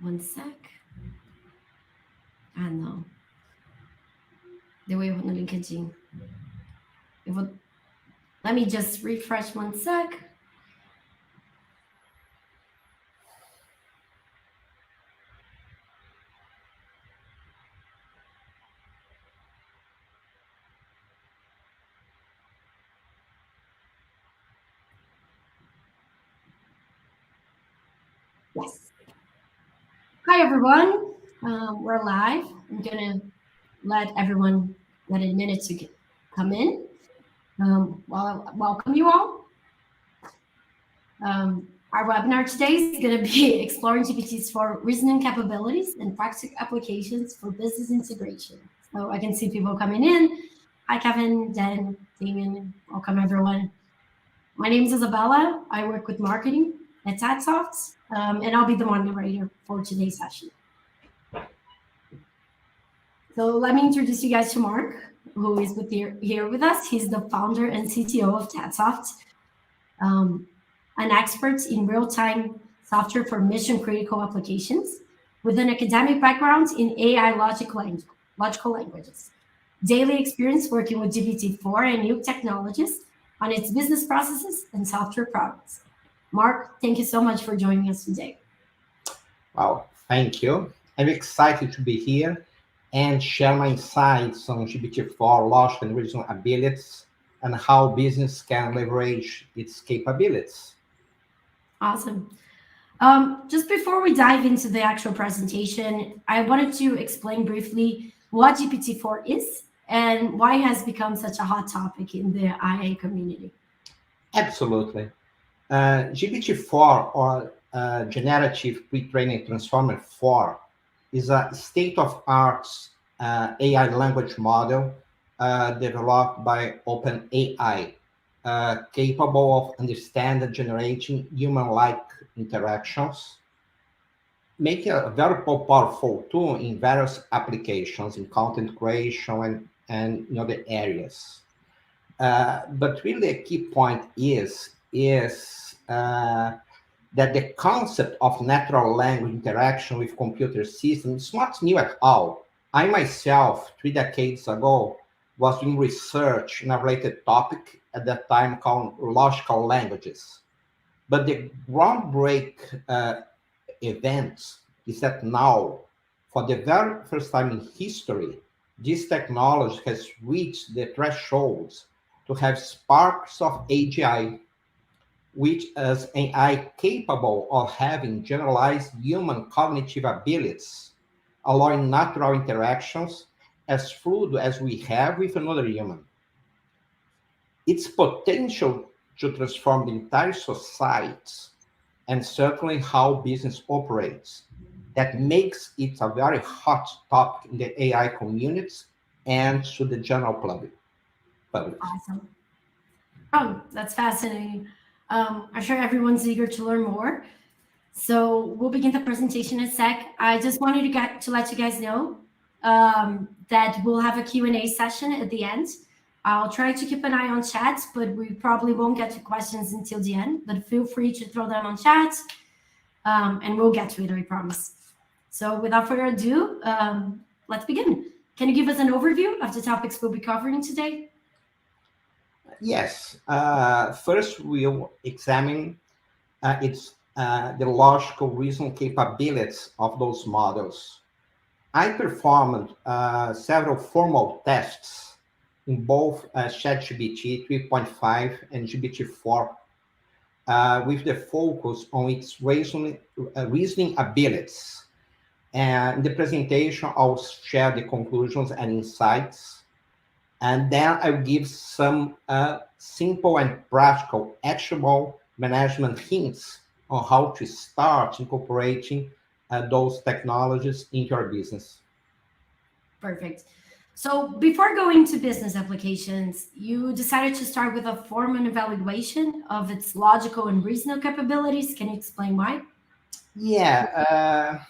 One sec. Ah, não. Deu erro no LinkedIn. Eu vou... Let me just refresh one sec. Yes. Hi, everyone. We're live. I'm going to let everyone let a minute to come in. Well, welcome you all. Our webinar today is going to be exploring GPT-4 reasoning capabilities and practical applications for business integration. So I can see people coming in. Hi, Kevin, Dan, Damien. Welcome, everyone. My name is Isabella. I work with marketing at TATSoft, and I'll be the moderator for today's session. So let me introduce you guys to Mark, who is here with us. He's the founder and CTO of TATSoft, an expert in real-time software for mission-critical applications with an academic background in AI logical languages. Daily experience working with GPT-4 and new technologies on its business processes and software products. Mark, thank you so much for joining us today. Well, thank you. I'm excited to be here and share my insights on GPT-4 logic and reasoning abilities and how business can leverage its capabilities. Awesome. Just before we dive into the actual presentation, I wanted to explain briefly what GPT-4 is and why it has become such a hot topic in the IA community. Absolutely. GPT-4, or Generative Pre-trained Transformer 4, is a state-of-art AI language model developed by OpenAI, capable of understanding and generating human-like interactions, making a very powerful tool in various applications in content creation and in other areas. But really a key point is that the concept of natural language interaction with computer systems is not new at all. I myself, 3 decades ago, was doing research in a related topic at that time called logical languages. But the groundbreaking event is that now, for the very first time in history, this technology has reached the thresholds to have sparks of AGI, which is AI capable of having generalized human cognitive abilities, allowing natural interactions as fluid as we have with another human. Its potential to transform the entire society and certainly how business operates, that makes it a very hot topic in the AI community and to the general public. Awesome. Oh, that's fascinating. I'm sure everyone's eager to learn more. So we'll begin the presentation in a sec. I just wanted to let you guys know that we'll have a Q&A session at the end. I'll try to keep an eye on chat, but we probably won't get to questions until the end. But feel free to throw them on chat, and we'll get to it, I promise. So without further ado, let's begin. Can you give us an overview of the topics we'll be covering today? Yes. First, we'll examine the logical reasoning capabilities of those models. I performed several formal tests in both ChatGPT 3.5 and GPT-4 with the focus on its reasoning abilities. And in the presentation, I'll share the conclusions and insights. And then I'll give some simple and practical, actionable management hints on how to start incorporating those technologies into your business. Perfect. So before going to business applications, you decided to start with a formal evaluation of its logical and reasoning capabilities. Can you explain why? Yeah,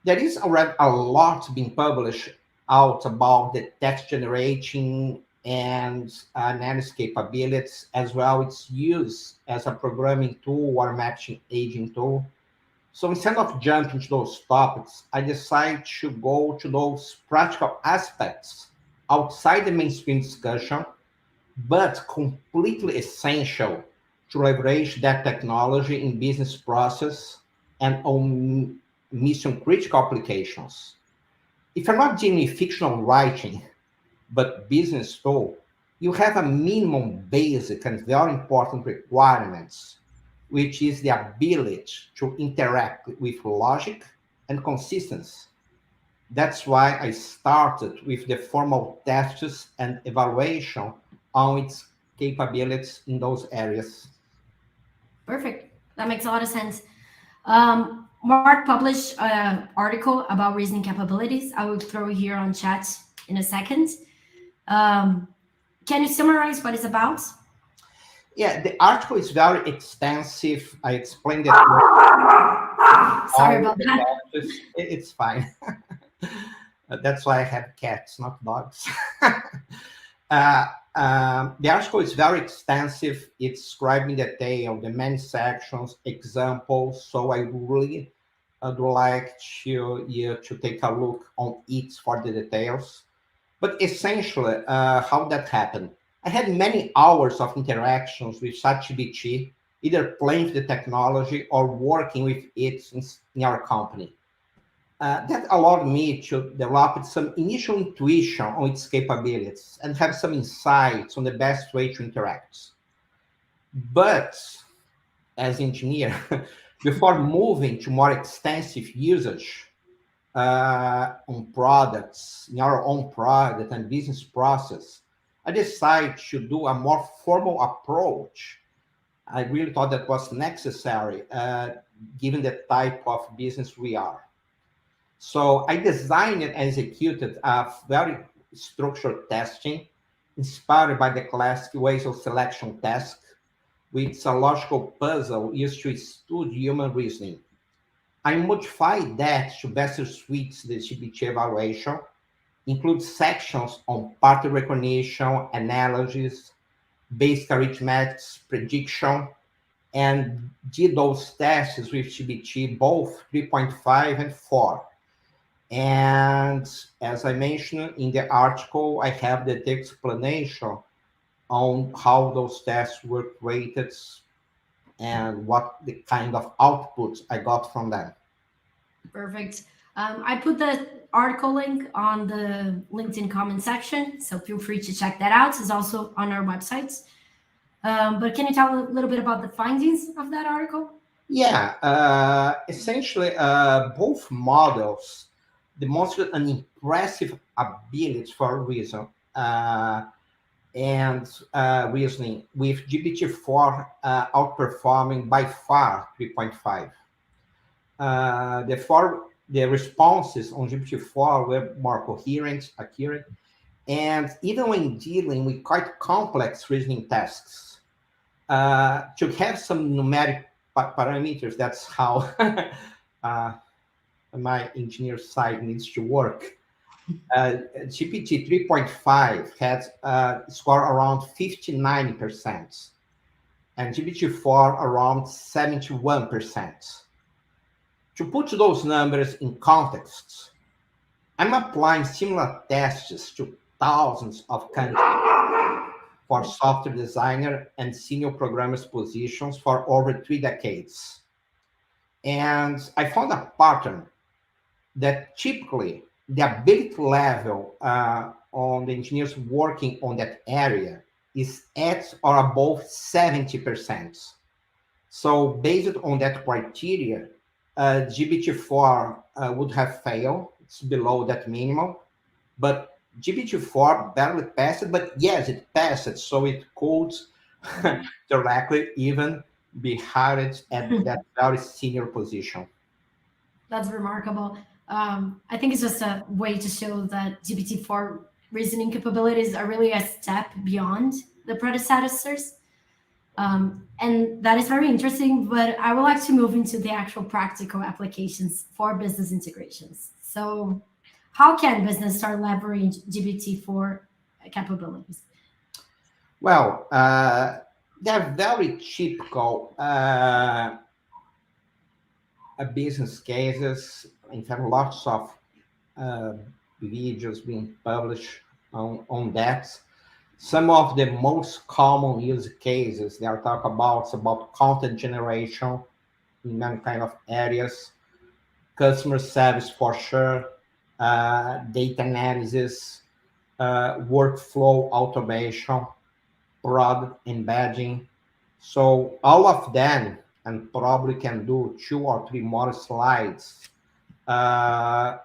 there is already a lot being published out about the text generating and analysis capabilities, as well its use as a programming tool or matching agent tool. So instead of jumping to those topics, I decided to go to those practical aspects outside the mainstream discussion, but completely essential to leverage that technology in business process and on mission critical applications. If you're not doing fictional writing, but business tool, you have a minimum basic and very important requirements, which is the ability to interact with logic and consistency. That's why I started with the formal tests and evaluation on its capabilities in those areas. Perfect. That makes a lot of sense. Mark published an article about reasoning capabilities. I will throw here on chat in a second. Um, can you summarize what it's about? Yeah, the article is very extensive. I explained it Sorry all about the that. tests. It's fine. That's why I have cats, not dogs. Uh, the article is very extensive. It's describing detail, the many sections, examples. So I really would like you to take a look on it for the details. But essentially, how that happened. I had many hours of interactions with ChatGPT, either playing with the technology or working with it in our company. That allowed me to develop some initial intuition on its capabilities and have some insights on the best way to interact. But as engineer, before moving to more extensive usage on products, in our own product and business process, I decided to do a more formal approach. I really thought that was necessary given the type of business we are. So I designed and executed a very structured testing inspired by the classic ways of selection task, which a logical puzzle used to study human reasoning. I modified that to better suit the GPT evaluation, include sections on pattern recognition, analysis, basic arithmetic, prediction, and did those tests with GPT both 3.5 and 4. And as I mentioned in the article, I have the explanation on how those tests were created and what the kind of outputs I got from them. Perfect. I put the article link on the LinkedIn comment section, so feel free to check that out. It's also on our website. But can you tell a little bit about the findings of that article? Yeah, essentially, both models demonstrate an impressive ability for reason and reasoning, with GPT-4 outperforming by far 3.5. The responses on GPT-4 were more coherent, accurate, and even when dealing with quite complex reasoning tasks, to have some numeric parameters, that's how uh, my engineer side needs to work. GPT 3.5 had a score around 59%, and GPT-4 around 71%. To put those numbers in context, I'm applying similar tests to thousands of candidates for software designer and senior programmers positions for over 3 decades. And I found a pattern that typically the ability level on the engineers working on that area is at or above 70%. So based on that criteria, GPT-4 would have failed. It's below that minimum, but GPT-4 barely passed. But yes, it passed, so it could directly even be hired at that very senior position. That's remarkable. I think it's just a way to show that GPT-4 reasoning capabilities are really a step beyond the predecessors. And that is very interesting, but I would like to move into the actual practical applications for business integrations. So, how can business start leveraging GPT-4 capabilities? Well, they're very typical business cases. In fact, lots of uh, videos being published on that. Some of the most common use cases they are talk about content generation in many kind of areas, customer service for sure, data analysis, workflow automation, product embedding. So all of them, and probably can do 2 or 3 more slides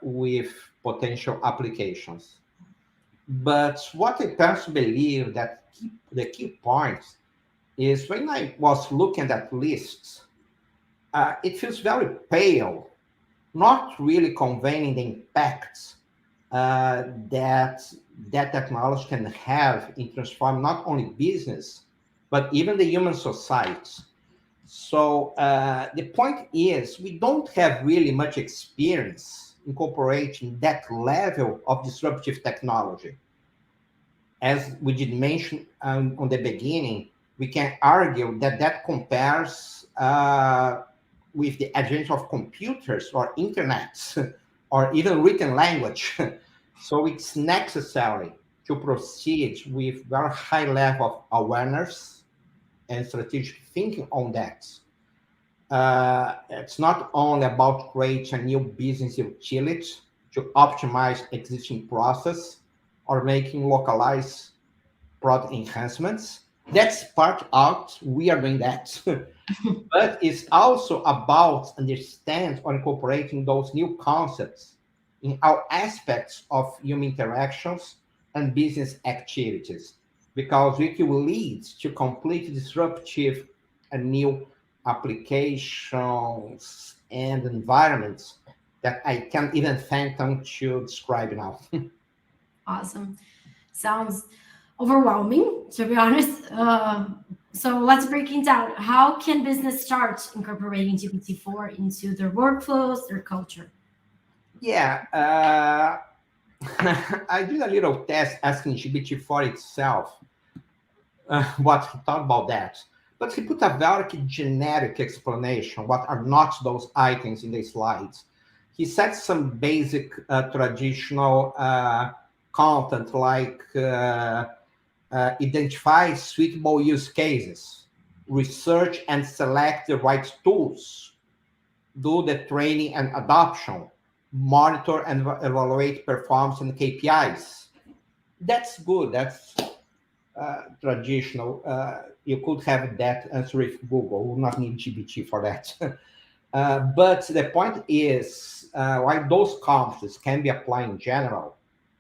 with potential applications. But what I personally believe that the key points is when I was looking at lists, it feels very pale, not really conveying the impacts that that technology can have in transforming not only business, but even the human society. So the point is, we don't have really much experience incorporating that level of disruptive technology. As we did mention on the beginning, we can argue that that compares with the advent of computers or internet or even written language. So it's necessary to proceed with very high level of awareness and strategic thinking on that. It's not only about creating a new business utility to optimize existing process or making localized product enhancements. That's part out. We are doing that. But it's also about understand or incorporating those new concepts in all aspects of human interactions and business activities, because it will lead to completely disruptive and new applications and environments that I can't even fathom to describe now. Awesome. Sounds overwhelming, to be honest. So let's break it down. How can business start incorporating GPT-4 into their workflows, their culture? Yeah, I did a little test asking GPT-4 itself what he thought about that. But he put a very generic explanation, what are not those items in the slides. He said some basic traditional content like identify suitable use cases, research and select the right tools, do the training and adoption, monitor and evaluate performance and KPIs. That's good. That's traditional. You could have that answer with Google. You will not need GPT for that. But the point is, while those concepts can be applied in general,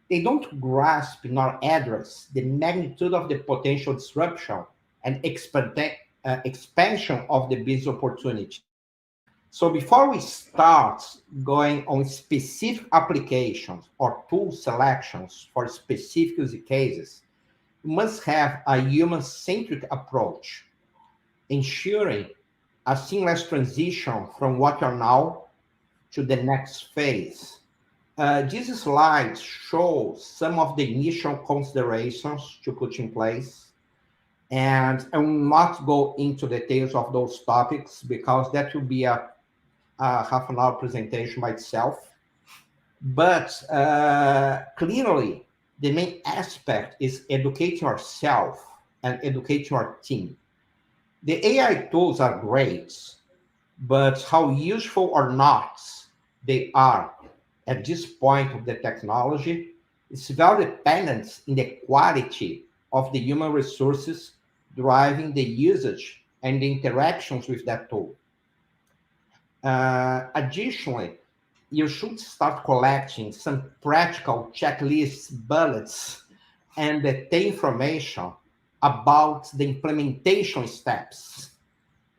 they don't grasp nor address the magnitude of the potential disruption and expansion of the business opportunity. So before we start going on specific applications or tool selections for specific use cases, we must have a human-centric approach, ensuring a seamless transition from what you are now to the next phase. This slide shows some of the initial considerations to put in place, and I will not go into details of those topics because that will be a half an hour presentation by itself. But clearly, the main aspect is educating ourselves and educating our team. The AI tools are great, but how useful or not they are at this point of the technology is very dependent in the quality of the human resources driving the usage and the interactions with that tool. Additionally, you should start collecting some practical checklists, bullets, and the information about the implementation steps.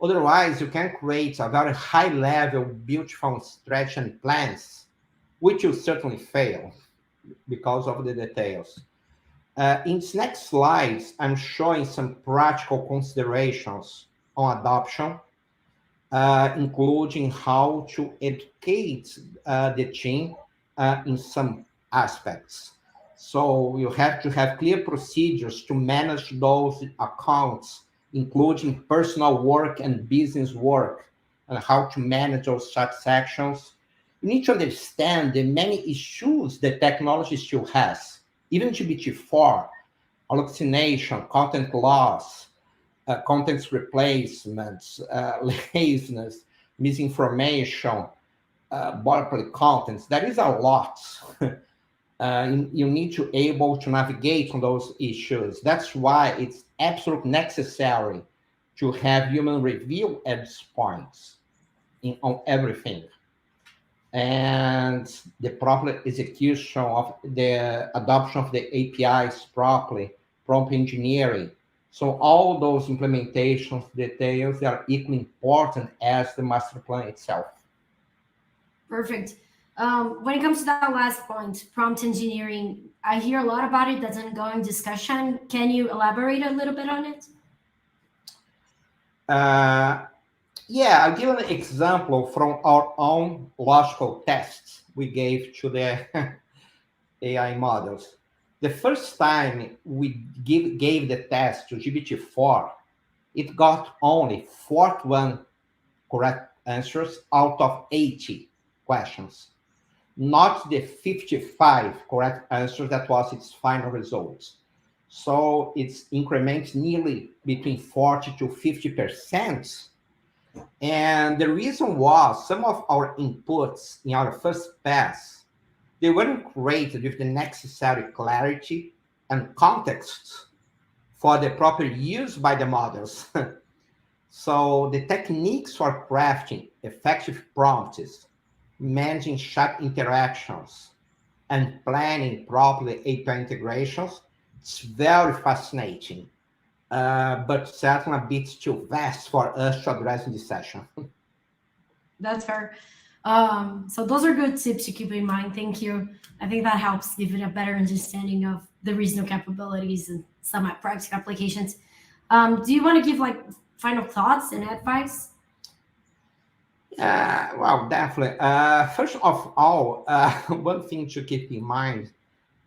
Otherwise, you can create a very high level, beautiful stretch and plans, which will certainly fail because of the details. In this next slides, I'm showing some practical considerations on adoption, including how to educate the team in some aspects. So you have to have clear procedures to manage those accounts, including personal work and business work, and how to manage those chat sections. You need to understand the many issues the technology still has. Even GPT-4, hallucination, content loss, content replacements, laziness, misinformation, boilerplate contents. There is a lot. You need to able to navigate on those issues. That's why it's absolutely necessary to have human review at this point on everything, and the proper execution of the adoption of the APIs properly, prompt engineering. So all those implementations details are equally important as the master plan itself. Perfect. When it comes to that last point, prompt engineering, I hear a lot about it. That's an ongoing discussion. Can you elaborate a little bit on it? Uh, yeah, I'll give an example from our own logical tests we gave to the AI models. The first time we gave the test to GPT-4, it got only 41 correct answers out of 80 questions, not the 55 correct answers that was its final results. So it's increments nearly between 40 to 50%. And the reason was some of our inputs in our first pass, they weren't created with the necessary clarity and context for the proper use by the models. So the techniques for crafting effective prompts, managing chat interactions, and planning properly API integrations, it's very fascinating, but certainly a bit too vast for us to address in this session. That's fair. So those are good tips to keep in mind. Thank you. I think that helps give it a better understanding of the reasonable capabilities and some practical applications. Do you want to give like final thoughts and advice? Well, definitely. First of all, one thing to keep in mind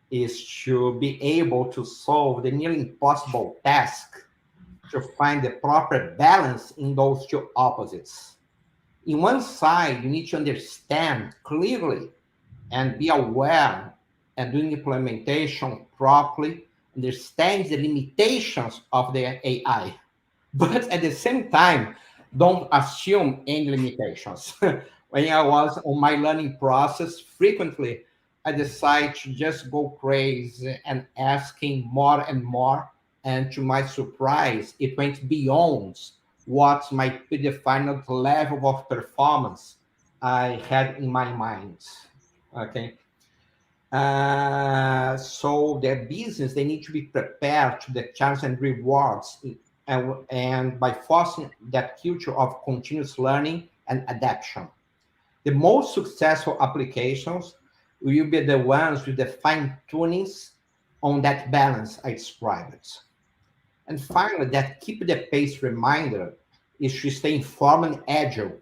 is to be able to solve the nearly impossible task to find the proper balance in those two opposites. In one side, you need to understand clearly and be aware and doing implementation properly, understand the limitations of the AI. But at the same time, don't assume any limitations. When I was on my learning process, frequently I decided to just go crazy and asking more and more. And to my surprise, it went beyond what might be the final level of performance I had in my mind. Okay. So their business, they need to be prepared to the challenge and rewards, and by fostering that culture of continuous learning and adaptation. The most successful applications will be the ones with the fine tunings on that balance I described. And finally, that keep the pace reminder is to stay informed and agile,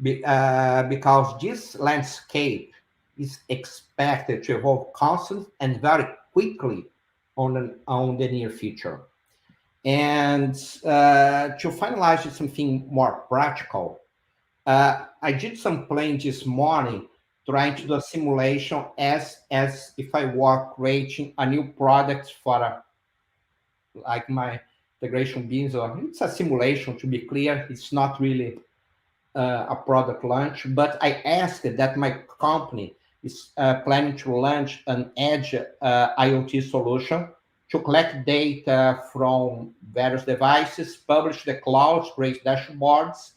because this landscape is expected to evolve constantly and very quickly on the near future. And to finalize with something more practical, I did some playing this morning trying to do a simulation as if I were creating a new product for like my integration beans, or it's a simulation to be clear. It's not really a product launch, but I asked that my company is planning to launch an edge IoT solution to collect data from various devices, publish the clouds, create dashboards,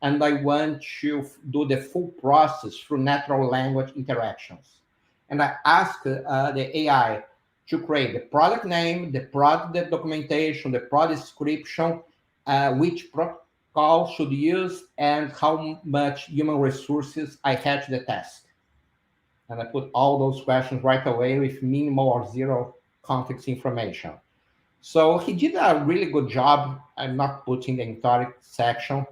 and I want to do the full process through natural language interactions. And I asked the AI to create the product name, the product documentation, the product description, which call should use, and how much human resources I had to the task. And I put all those questions right away with minimal or zero context information. So he did a really good job. I'm not putting the entire section,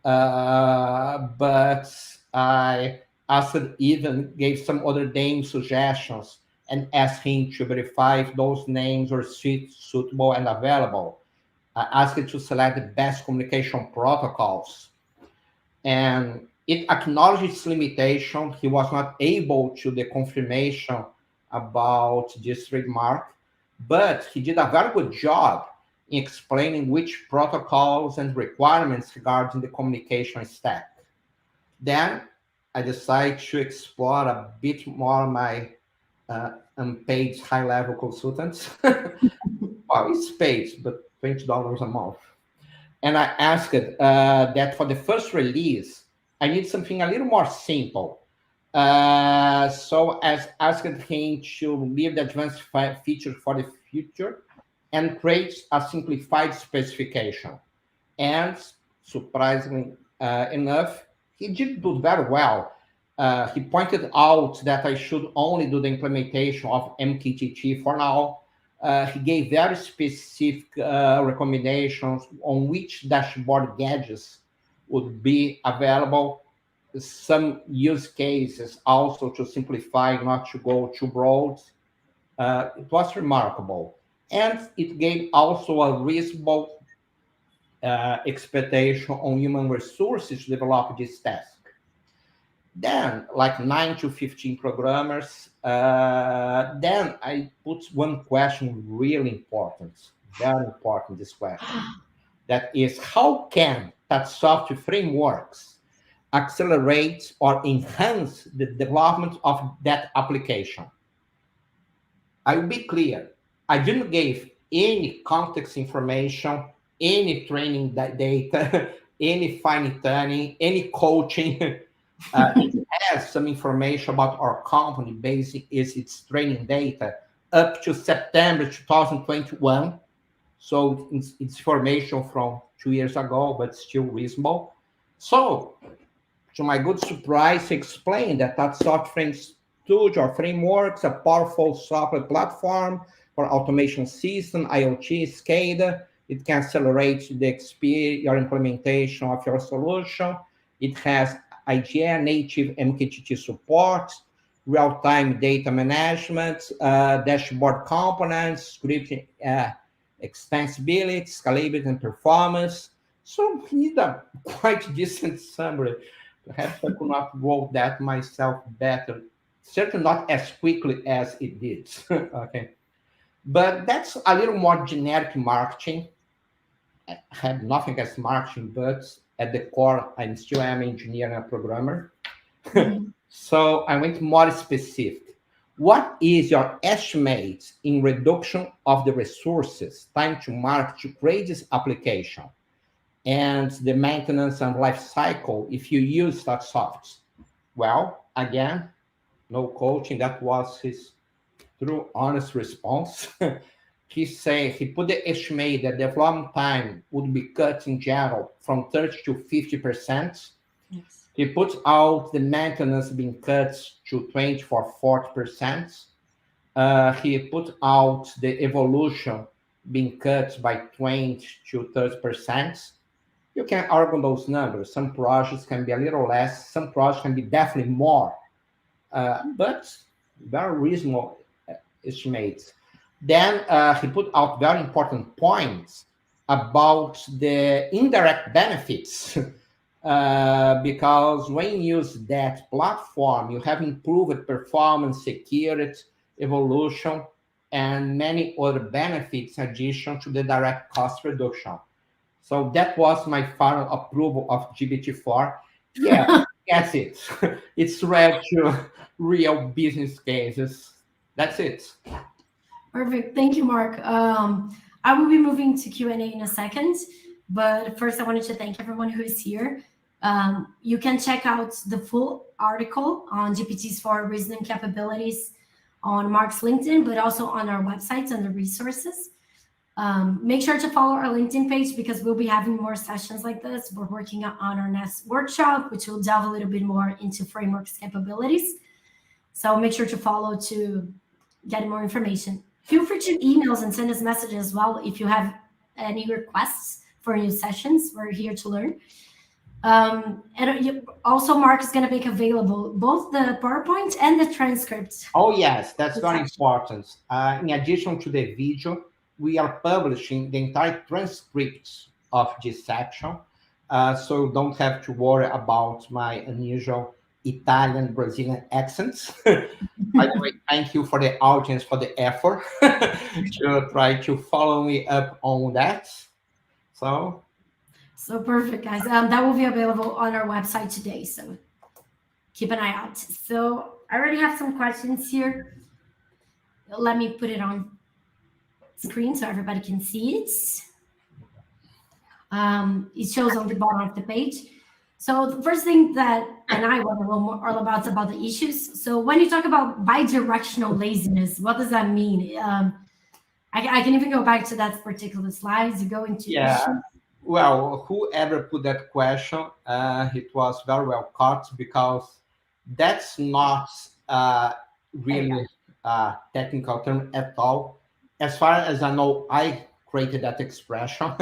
but I asked, even gave some other name suggestions and asked him to verify if those names were suitable and available. I asked it to select the best communication protocols. and it acknowledged its limitation. He was not able to the confirmation about this trademark, but he did a very good job in explaining which protocols and requirements regarding the communication stack. Then I decided to explore a bit more my unpaid high-level consultants. Well, it's paid, but $20 a month. And I asked that for the first release, I need something a little more simple. So as asked him to leave the advanced features for the future and create a simplified specification. And surprisingly enough, he did do very well. He pointed out that I should only do the implementation of MQTT for now. He gave very specific recommendations on which dashboard gadgets would be available. Some use cases also to simplify, not to go too broad. It was remarkable. And it gave also a reasonable expectation on human resources to develop this task. Then, like 9 to 15 programmers, then I put one question really important, very important, this question. That is, how can that software frameworks accelerate or enhance the development of that application? I will be clear. I didn't give any context information, any training data, any fine tuning, any coaching. It has some information about our company based is its training data up to September 2021. So it's information from 2 years ago, but still reasonable. So to my good surprise, he explained that software studio or frameworks, a powerful software platform for automation system, IoT, SCADA. It can accelerate the experience, your implementation of your solution. It has IGN native MQTT support, real-time data management, dashboard components, scripting extensibility, scalability, and performance. So we need a quite decent summary. Perhaps I could not wrote that myself better. Certainly not as quickly as it did. Okay. But that's a little more generic marketing. I have nothing against marketing, but at the core, I still am an engineer and a programmer. So I went more specific. What is your estimate in reduction of the resources, time to market to create this application, and the maintenance and life cycle if you use that software? Well, again, no coaching. That was his true, honest response. He put the estimate that development time would be cut in general from 30 to 50%. Yes. He put out the maintenance being cut to 20 for 40%. He put out the evolution being cut by 20 to 30%. You can argue those numbers. Some projects can be a little less. Some projects can be definitely more. But very reasonable estimates. Then he put out very important points about the indirect benefits. Because when you use that platform, you have improved performance, security, evolution, and many other benefits in addition to the direct cost reduction. So that was my final approval of GPT-4. Yeah, that's it. It's ready to real business cases. That's it. Perfect. Thank you, Mark. I will be moving to Q&A in a second, but first I wanted to thank everyone who is here. You can check out the full article on GPT's 4 reasoning capabilities on Mark's LinkedIn, but also on our websites under resources. Make sure to follow our LinkedIn page because we'll be having more sessions like this. We're working on our next workshop, which will delve a little bit more into frameworks capabilities. So make sure to follow to get more information. Feel free to email us and send us messages as well if you have any requests for new sessions. We're here to learn. And also, Mark is going to make available both the PowerPoint and the transcript. Oh, yes, that's very important. In addition to the video, we are publishing the entire transcript of this section. so you don't have to worry about my unusual Italian Brazilian accents. By the way, thank you for the audience for the effort to try to follow me up on that. So So perfect, guys. That will be available on our website today. So keep an eye out. So I already have some questions here. Let me put it on screen so everybody can see it. It shows on the bottom of the page. So the first thing that, and I want a little more all about the issues. So when you talk about bidirectional laziness, what does that mean? I can even go back to that particular slides. You go into yeah, issues. well, whoever put that question, it was very well caught because that's not really a technical term at all. As far as I know, I created that expression.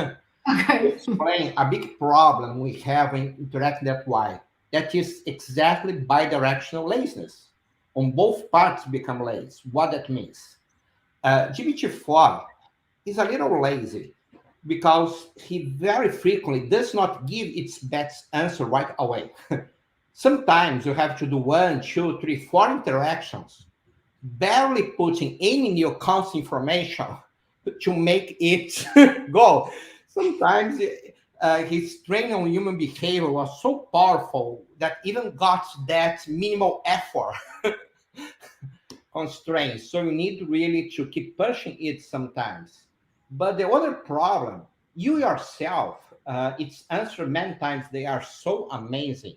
Okay. Explain a big problem we have in interacting that way. That is exactly bidirectional laziness. On both parts become lazy. What that means? GPT-4 is a little lazy because he very frequently does not give its best answer right away. Sometimes you have to do one, two, three, four interactions, barely putting any new constant information to make it go. Sometimes his training on human behavior was so powerful that even got that minimal effort constraints. So you need really to keep pushing it sometimes. But the other problem, you yourself, its answer many times they are so amazing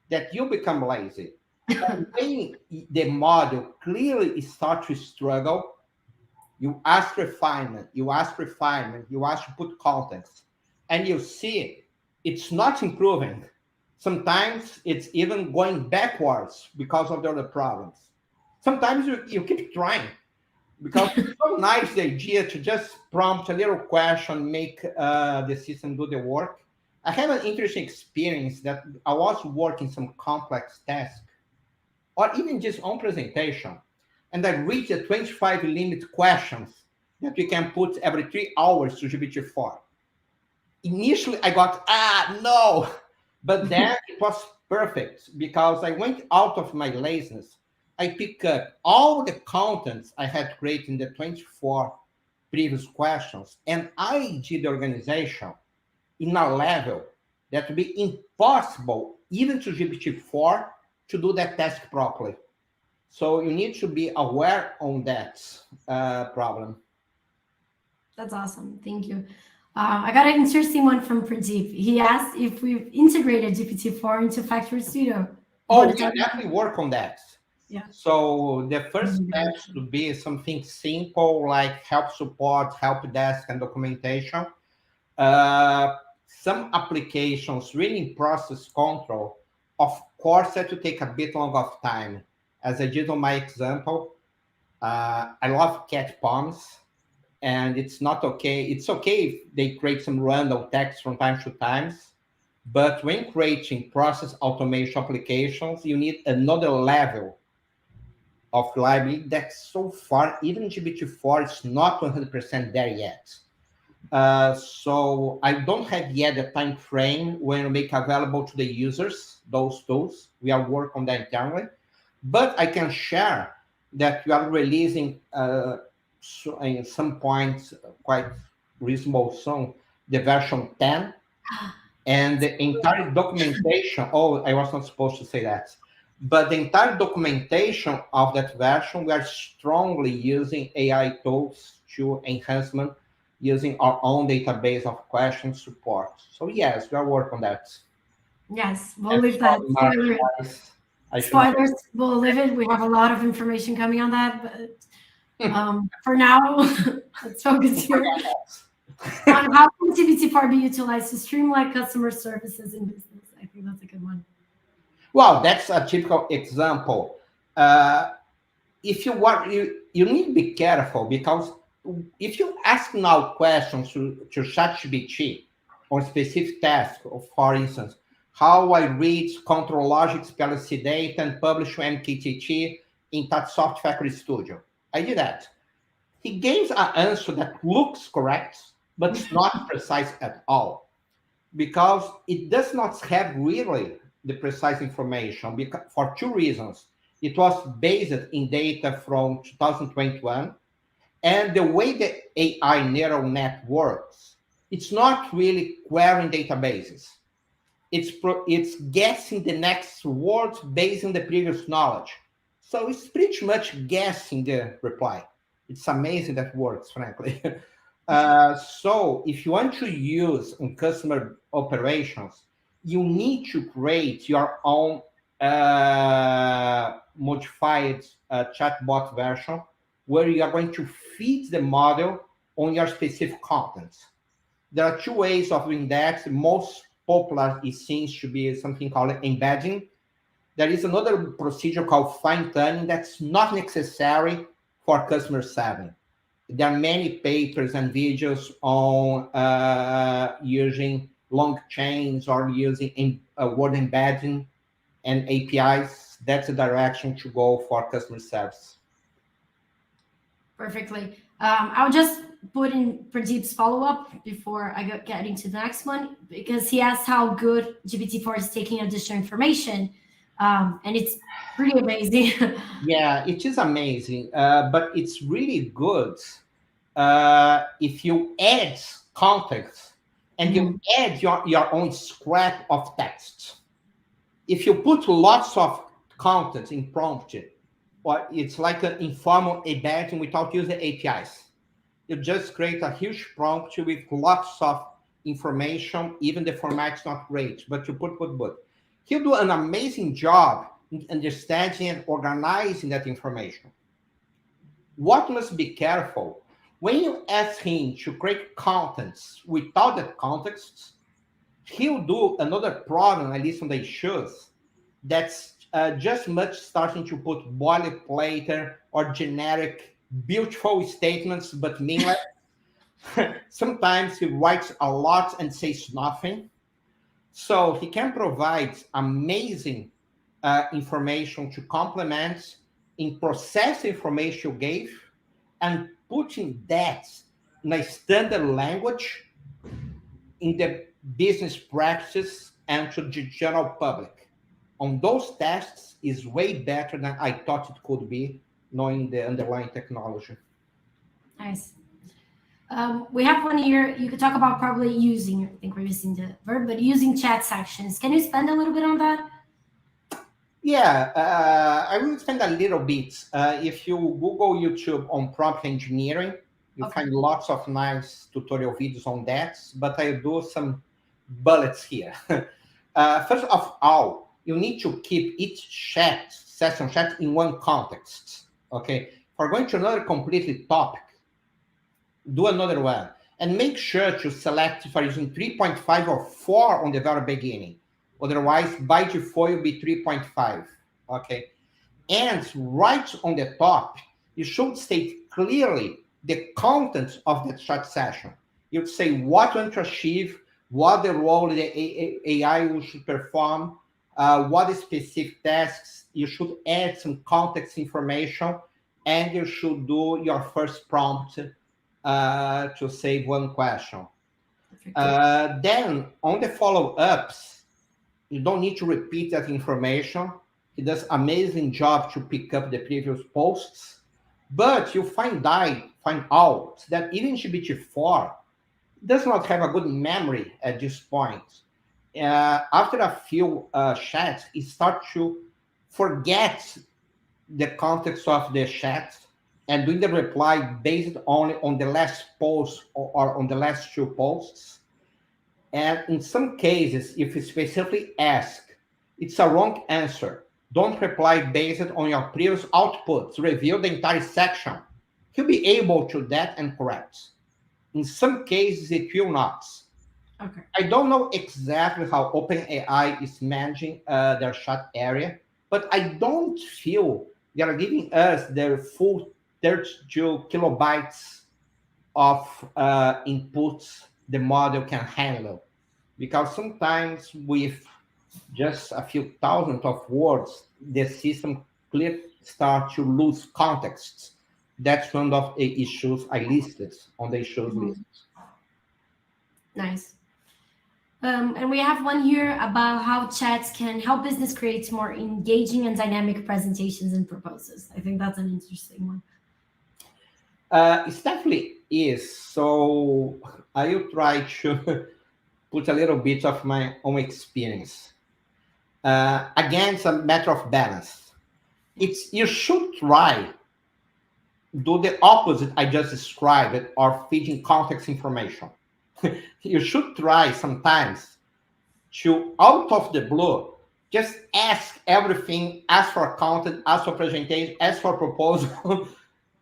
that you become lazy. And when the model clearly starts to struggle, you ask refinement, you ask refinement, you ask to put context, and you see it's not improving. Sometimes it's even going backwards because of the other problems. Sometimes you keep trying because it's so nice the idea to just prompt a little question, make the system do the work. I have an interesting experience that I was working some complex task or even just on presentation, and I reached the 25 limit questions that we can put every 3 hours to GPT-4. Initially, I got, no, but then it was perfect because I went out of my laziness. I picked up all the contents I had created in the 24 previous questions, and I did the organization in a level that would be impossible even to GPT-4 to do that task properly. So you need to be aware on that problem. That's awesome. Thank you. I got an interesting one from Pradeep. He asked if we've integrated GPT-4 into Factory Studio. You Oh, want we to can talk? definitely work on that. Yeah. So the first steps to be something simple like help support, help desk, and documentation. Uh, some applications really in process control, of course, that will take a bit long of time. As I did on my example, I love cat palms, and it's not okay. It's okay if they create some random text from time to times, but when creating process automation applications, you need another level of library that so far, even GPT-4 is not 100% there yet. So I don't have yet the time frame when we make available to the users those tools. We are working on that internally, but I can share that we are releasing in some points quite reasonable soon the version 10 and the entire documentation. Oh, I was not supposed to say that. But the entire documentation of that version, we are strongly using AI tools to enhancement using our own database of question support. So yes, we are working on that. Yes, we'll And leave that. sorry, Mark, guys, I should not. Spoilers, we'll leave it. We have a lot of information coming on that, but for now, let's focus here on how can GPT-4 be utilized to streamline customer services in business. I think that's a good one. Well, that's a typical example. If you want, you need to be careful because if you ask now questions to ChatGPT on specific tasks, for instance, how I read control logics, PLC data, and publish to MKTT in TouchSoft Factory Studio. I did that. He gives an answer that looks correct, but it's not precise at all. because it does not have really the precise information for two reasons. It was based in data from 2021, and the way the AI neural net works, it's not really querying databases. It's guessing the next words based on the previous knowledge. So it's pretty much guessing the reply. It's amazing that works, frankly. So if you want to use in customer operations, you need to create your own modified chatbot version where you are going to feed the model on your specific content. There are two ways of doing that. The most popular, it seems to be something called embedding. There is another procedure called fine-tuning that's not necessary for customer serving. There are many papers and videos on using long chains or using word embedding and APIs. That's the direction to go for customer service. Perfectly. I'll just put in Pradeep's follow-up before I get into the next one, because he asked how good GPT-4 is taking additional information, and it's pretty amazing. Yeah, it is amazing, but it's really good if you add context and you add your own scrap of text. If you put lots of content in prompt, or it's like an informal embedding without using APIs. You just create a huge prompt with lots of information. Even the format's not great, but you put. He'll do an amazing job in understanding and organizing that information. What must be careful when you ask him to create contents without that context, he'll do another problem, at least on the issues, that's just much starting to put boilerplate or generic, beautiful statements, but meaningless. Sometimes he writes a lot and says nothing. So he can provide amazing information to complement in process information you gave and putting that in a standard language in the business practice and to the general public. On those tests is way better than I thought it could be, knowing the underlying technology. Nice. We have one here. You could talk about probably using, I think we're using the verb, but using chat sections. Can you spend a little bit on that? Yeah, I will spend a little bit. If you Google YouTube on prompt engineering, you'll find lots of nice tutorial videos on that, but I'll do some bullets here. First of all, you need to keep each session chat in one context, okay? If we're going to another completely topic, do another one. And make sure to select if you're using 3.5 or 4 on the very beginning. Otherwise, by default, you'll be 3.5, okay? And right on the top, you should state clearly the content of the chat session. You'd say what you want to achieve, what the role the AI should perform, what the specific tasks. You should add some context information, and you should do your first prompt to save one question. Then on the follow-ups, you don't need to repeat that information. He does amazing job to pick up the previous posts, but you find out that even GPT-4 does not have a good memory at this point. After a few chats, it starts to forget the context of the chat and doing the reply based only on the last post or on the last two posts. And in some cases, if you specifically ask, it's a wrong answer. Don't reply based on your previous outputs. Review the entire section. He'll be able to that and correct. In some cases, it will not. Okay. I don't know exactly how OpenAI is managing their chat area, but I don't feel they are giving us their full 32 kilobytes of inputs the model can handle. Because sometimes with just a few thousand of words, the system clearly starts to lose context. That's one of the issues I listed on the issues list. Nice. And we have one here about how chats can help business create more engaging and dynamic presentations and proposals. I think that's an interesting one. It definitely is. So I will try to put a little bit of my own experience. Again, it's a matter of balance. It's you should try do the opposite I just described or feeding context information. You should try sometimes to out of the blue just ask everything, ask for content, ask for presentation, ask for proposal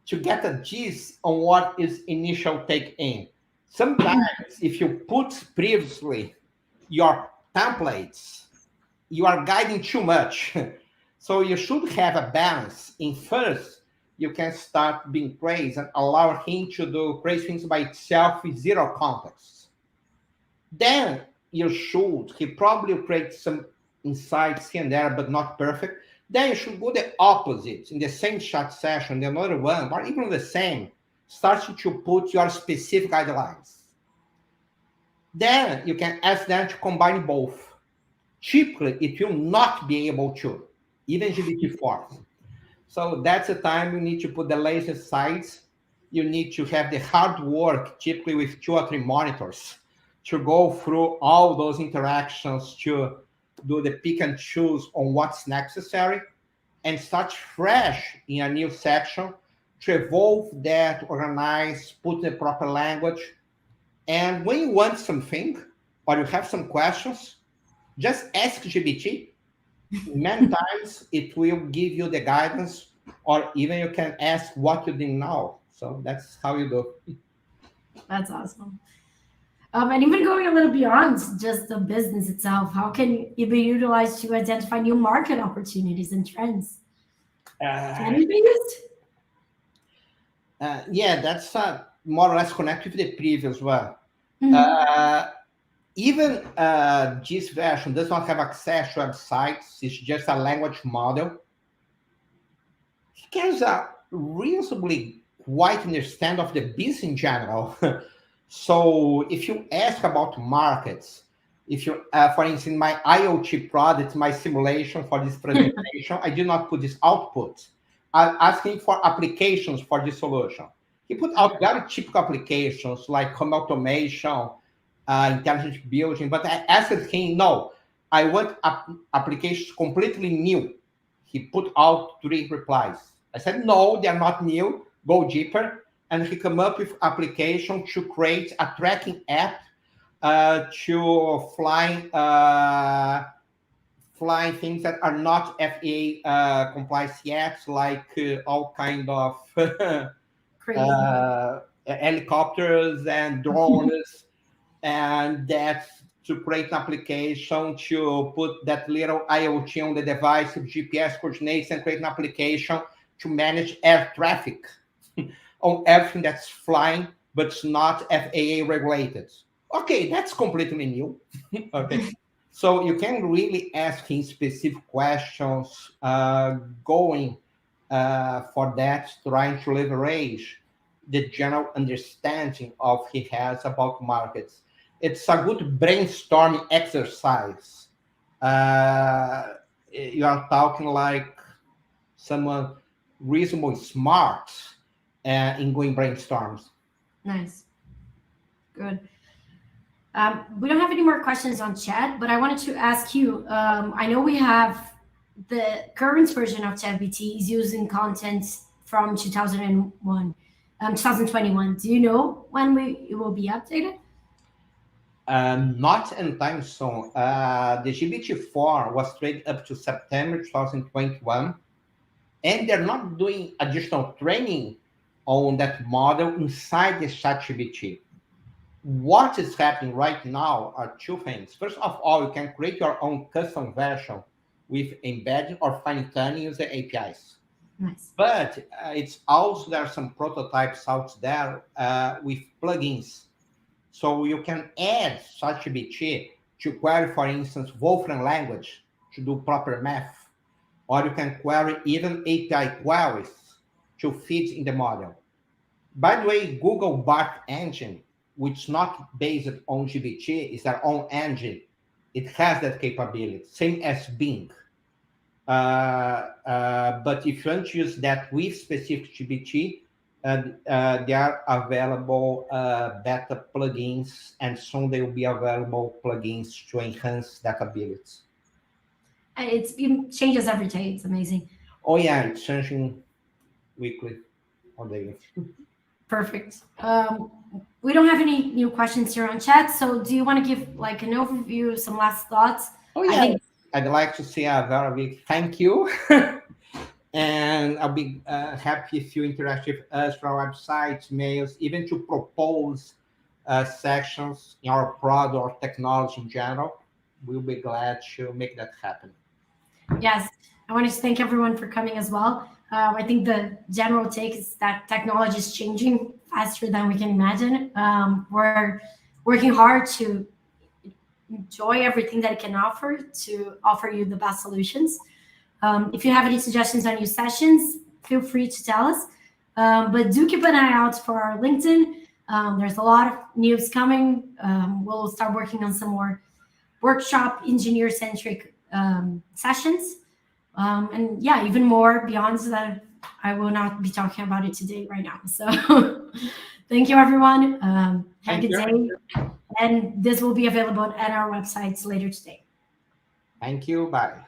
to get a gist on what is initial take in. Sometimes if you put previously your templates, you are guiding too much. So you should have a balance. In first, you can start being praised and allow him to do crazy things by itself with zero context. Then you should, he probably will create some insights here and there, but not perfect. Then you should go the opposite in the same chat session, the another one, or even the same, starting to put your specific guidelines. Then you can ask them to combine both. Typically, it will not be able to, even GPT-4. So that's the time you need to put the laser sides. You need to have the hard work, typically with 2 or 3 monitors, to go through all those interactions to do the pick and choose on what's necessary and start fresh in a new section to evolve that, organize, put the proper language. And when you want something or you have some questions, just ask GPT. Many times it will give you the guidance, or even you can ask what you didn't know. So that's how you do. That's awesome. And even going a little beyond just the business itself, how can it be utilized to identify new market opportunities and trends? Can Uh, it be used? yeah, that's more or less connected to the previous one. Mhm. Uh, even this version does not have access to websites. It's just a language model. It can reasonably quite understand of the business in general. So if you ask about markets, if you, for instance, my IoT product, my simulation for this presentation, I did not put this output. I'm asking for applications for this solution. He put out very typical applications like home automation, intelligent building, but I asked him, no, I want applications completely new. He put out 3 replies. I said, no, they're not new. Go deeper. And he come up with application to create a tracking app to flying things that are not FAA compliant yet, like all kind of Crazy. helicopters and drones, and that's to create an application to put that little IoT on the device with GPS coordinates and create an application to manage air traffic on everything that's flying, but it's not FAA regulated. Okay, that's completely new. Okay. So you can really ask him specific questions, going for that, trying to leverage the general understanding of he has about markets. It's a good brainstorming exercise. You are talking like someone reasonably smart in going brainstorms. Nice. Good. We don't have any more questions on chat, but I wanted to ask you. I know we have the current version of ChatGPT is using content from 2001, 2021. Do you know when it will be updated? Not anytime soon. The GPT-4 was traded up to September 2021, and they're not doing additional training on that model inside the ChatGPT. What is happening right now are 2 things. First of all, you can create your own custom version with embedding or fine-tuning using APIs. Nice. But it's also there are some prototypes out there with plugins. So you can add ChatGPT to query, for instance, Wolfram language to do proper math, or you can query even API queries to feed in the model. By the way, Google Bart engine which not based on GPT, is their own engine. It has that capability, same as Bing. But if you want to use that with specific GPT, there are available beta plugins, and soon they will be available plugins to enhance that ability. It changes every day. It's amazing. Oh yeah, it's changing weekly or daily. Perfect. We don't have any new questions here on chat. So do you want to give like an overview, some last thoughts? Oh I yeah, think I'd like to say a very big thank you. And I'll be happy if you interact with us through our website, mails, even to propose sections in our product or technology in general. We'll be glad to make that happen. yes, I want to thank everyone for coming as well. I think the general take is that technology is changing faster than we can imagine. We're working hard to enjoy everything that it can offer to offer you the best solutions. If you have any suggestions on new sessions, feel free to tell us. But do keep an eye out for our LinkedIn. There's a lot of news coming. We'll start working on some more workshop engineer-centric sessions. And yeah, even more beyond that, I will not be talking about it today right now. So thank you, everyone. Have a good day. And this will be available at our websites later today. Thank you. Bye.